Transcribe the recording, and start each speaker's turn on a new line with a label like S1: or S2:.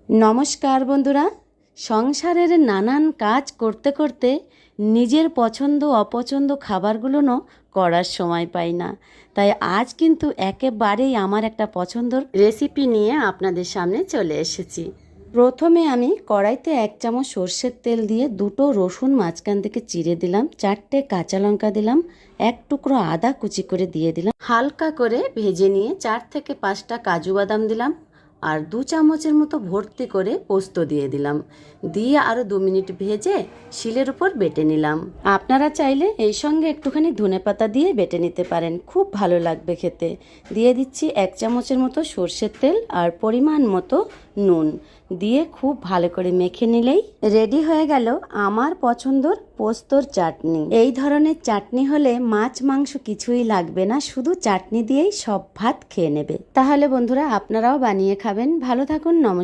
S1: নমস্কার বন্ধুরা, সংসারের নানান কাজ করতে করতে নিজের পছন্দ অপছন্দ খাবারগুলোও করার সময় পাই না। তাই আজ কিন্তু একেবারেই আমার একটা পছন্দের রেসিপি নিয়ে আপনাদের সামনে চলে এসেছি। প্রথমে আমি কড়াইতে 1 চামচ সর্ষের তেল দিয়ে 2টো রসুন মাঝখান থেকে চিড়ে দিলাম, 4টে কাঁচা লঙ্কা দিলাম, 1 টুকরো আদা কুচি করে দিয়ে দিলাম। হালকা করে ভেজে নিয়ে 4 থেকে 5টা কাজু বাদাম দিলাম আর 2 চামচের মতো ভর্তি করে পোস্ত দিয়ে দিলাম। দিয়ে আরও 2 মিনিট ভেজে শিলের উপর বেটে নিলাম। আপনারা চাইলে এই সঙ্গে একটুখানি ধনেপাতা দিয়ে বেটে নিতে পারেন, খুব ভালো লাগবে খেতে। দিয়ে দিচ্ছি 1 চামচের মতো সর্ষের তেল আর পরিমাণ মতো নুন দিয়ে খুব ভালো করে মেখে নিলেই রেডি হয়ে গেল আমার পছন্দের পোস্তর চাটনি। এই ধরনের চাটনি হলে মাছ মাংস কিছুই লাগবে না, শুধু চাটনি দিয়েই সব ভাত খেয়ে নেবে। তাহলে বন্ধুরা আপনারাও বানিয়ে খাবেন। ভালো থাকুন, নমস্কার।